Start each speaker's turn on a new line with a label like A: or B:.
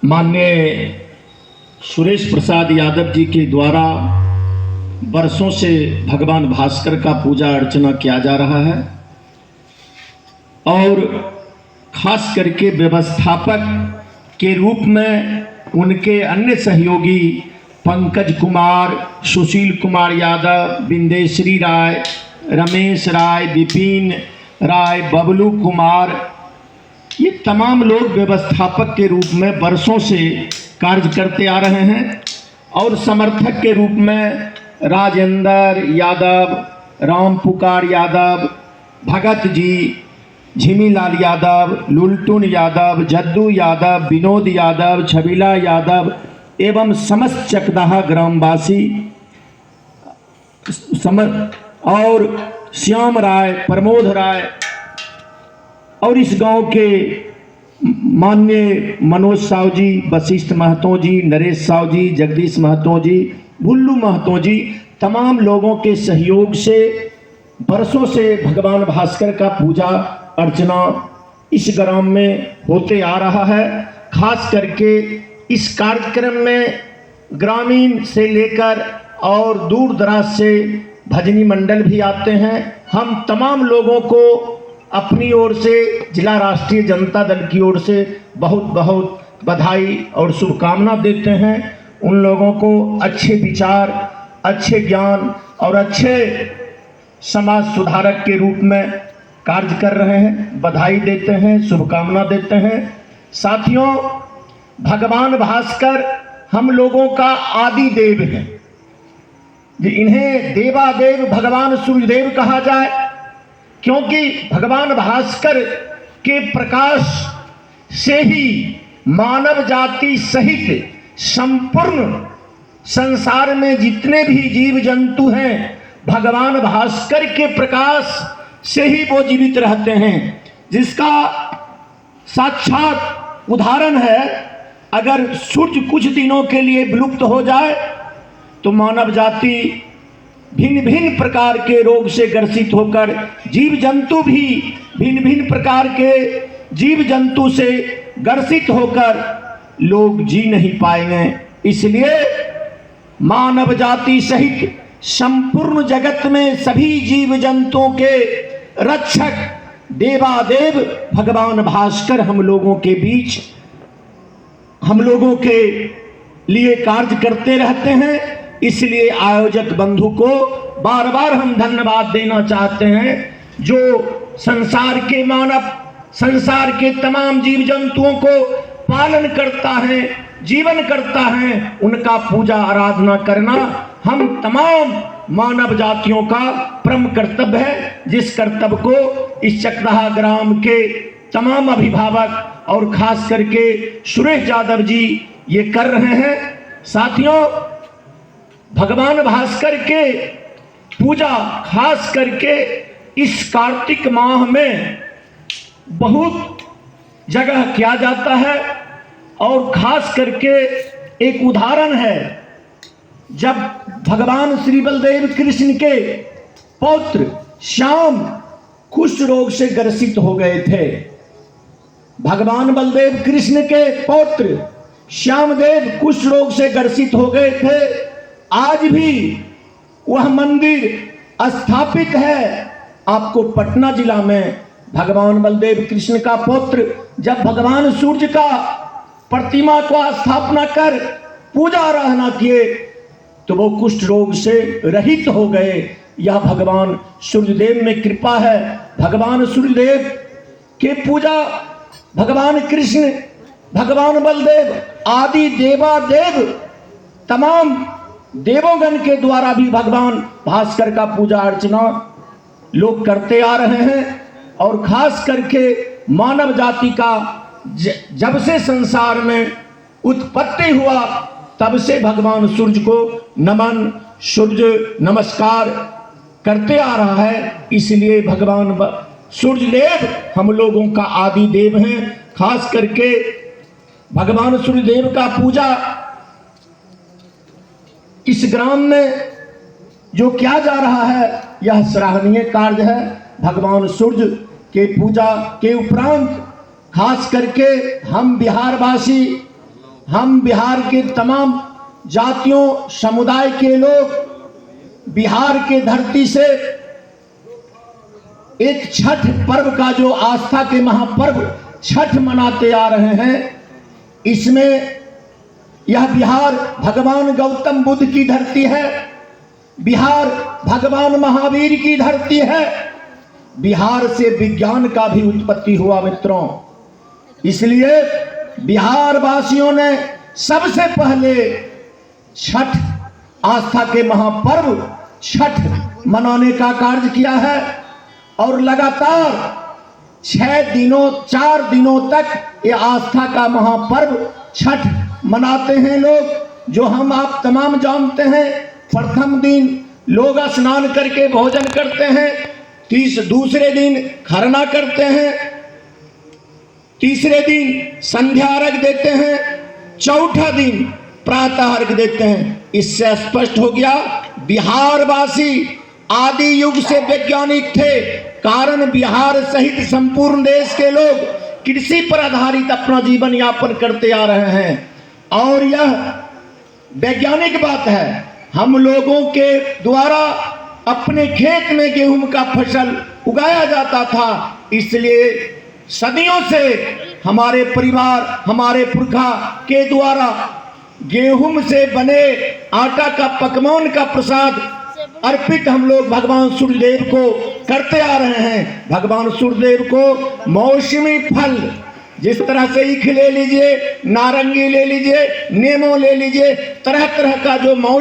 A: माननीय सुरेश प्रसाद यादव जी के द्वारा वर्षों से भगवान भास्कर का पूजा अर्चना किया जा रहा है और खास करके व्यवस्थापक के रूप में उनके अन्य सहयोगी पंकज कुमार, सुशील कुमार यादव, बिंदेश्वरी राय, रमेश राय, विपिन राय, बबलू कुमार, ये तमाम लोग व्यवस्थापक के रूप में वर्षों से कार्य करते आ रहे हैं और समर्थक के रूप में राजेंद्र यादव, राम पुकार यादव, भगत जी, झिमीलाल यादव, लुलटुन यादव, जद्दू यादव, विनोद यादव, छबीला यादव एवं समस्त चकदाहा ग्रामवासी और श्याम राय, प्रमोद राय और इस गांव के माननीय मनोज साहू जी, वशिष्ठ महतो जी, नरेश साहू जी, जगदीश महतो जी, भुल्लू महतो जी, तमाम लोगों के सहयोग से वर्षों से भगवान भास्कर का पूजा अर्चना इस ग्राम में होते आ रहा है। खास करके इस कार्यक्रम में ग्रामीण से लेकर और दूर दराज से भजनी मंडल भी आते हैं। हम तमाम लोगों को अपनी ओर से, जिला राष्ट्रीय जनता दल की ओर से बहुत बहुत बधाई और शुभकामना देते हैं। उन लोगों को अच्छे विचार, अच्छे ज्ञान और अच्छे समाज सुधारक के रूप में कार्य कर रहे हैं, बधाई देते हैं, शुभकामना देते हैं। साथियों, भगवान भास्कर हम लोगों का आदि देव है। इन्हें देवादेव भगवान सूर्यदेव कहा जाए, क्योंकि भगवान भास्कर के प्रकाश से ही मानव जाति सहित संपूर्ण संसार में जितने भी जीव जंतु हैं, भगवान भास्कर के प्रकाश से ही वो जीवित रहते हैं। जिसका साक्षात उदाहरण है, अगर सूर्य कुछ दिनों के लिए विलुप्त हो जाए तो मानव जाति भिन्न भिन्न प्रकार के रोग से ग्रसित होकर, जीव जंतु भी भिन्न भिन्न प्रकार के जीव जंतु से ग्रसित होकर लोग जी नहीं पाएंगे। इसलिए मानव जाति सहित संपूर्ण जगत में सभी जीव जंतुओं के रक्षक देवादेव भगवान भास्कर हम लोगों के बीच, हम लोगों के लिए कार्य करते रहते हैं। इसलिए आयोजक बंधु को बार बार हम धन्यवाद देना चाहते हैं, जो संसार के मानव, संसार के तमाम जीव जंतुओं को पालन करता है, जीवन करता है। उनका पूजा आराधना करना हम तमाम मानव जातियों का परम कर्तव्य है, जिस कर्तव्य को इस चकदाहा ग्राम के तमाम अभिभावक और खास करके सुरेश यादव जी ये कर रहे हैं। साथियों, भगवान भास्कर के पूजा खास करके इस कार्तिक माह में बहुत जगह किया जाता है और खास करके एक उदाहरण है, जब भगवान श्री बलदेव कृष्ण के पौत्र श्याम कुष्ठ रोग से ग्रसित हो गए थे। भगवान बलदेव कृष्ण के पौत्र श्यामदेव कुष्ठ रोग से ग्रसित हो गए थे। आज भी वह मंदिर स्थापित है आपको पटना जिला में। भगवान बलदेव कृष्ण का पौत्र जब भगवान सूर्य का प्रतिमा को स्थापना कर पूजा आराधना किए तो वो कुष्ठ रोग से रहित हो गए। यह भगवान सूर्यदेव में कृपा है। भगवान सूर्यदेव के पूजा भगवान कृष्ण, भगवान बलदेव आदि देवादेव तमाम देवोगण के द्वारा भी भगवान भास्कर का पूजा अर्चना लोग करते आ रहे हैं। और खास करके मानव जाति का जब से संसार में उत्पत्ति हुआ तब से भगवान सूर्य को नमन, सूर्य नमस्कार करते आ रहा है। इसलिए भगवान सूर्यदेव हम लोगों का आदि देव हैं। खास करके भगवान सूर्यदेव का पूजा इस ग्राम में जो किया जा रहा है, यह सराहनीय कार्य है। भगवान सूर्य के पूजा के उपरांत खास करके हम बिहारवासी हम बिहार के तमाम जातियों समुदाय के लोग बिहार के धरती से एक छठ पर्व का जो आस्था के महापर्व छठ मनाते आ रहे हैं। इसमें यह बिहार भगवान गौतम बुद्ध की धरती है, बिहार भगवान महावीर की धरती है, बिहार से विज्ञान का भी उत्पत्ति हुआ मित्रों। इसलिए बिहार वासियों ने सबसे पहले छठ आस्था के महापर्व छठ मनाने का कार्य किया है और लगातार 4 दिनों तक ये आस्था का महापर्व छठ मनाते हैं लोग। जो हम आप तमाम जानते हैं, प्रथम दिन लोग स्नान करके भोजन करते हैं, दूसरे दिन खरना करते हैं, तीसरे दिन संध्या अर्घ देते हैं, चौथा दिन प्रातः अर्घ देते हैं। इससे स्पष्ट हो गया बिहार वासी आदि युग से वैज्ञानिक थे, कारण बिहार सहित संपूर्ण देश के लोग कृषि पर आधारित अपना जीवन यापन करते आ रहे हैं। और यह वैज्ञानिक बात है, हम लोगों के द्वारा अपने खेत में गेहूं का फसल उगाया जाता था, इसलिए सदियों से हमारे परिवार हमारे पुरखा के द्वारा गेहूं से बने आटा का पकवान का प्रसाद अर्पित हम लोग भगवान सूर्यदेव को करते आ रहे हैं। भगवान सूर्यदेव को मौसमी फल, जिस तरह से ईख ले लीजिए, नारंगी ले लीजिए, नींबू ले लीजिए, तरह तरह का जो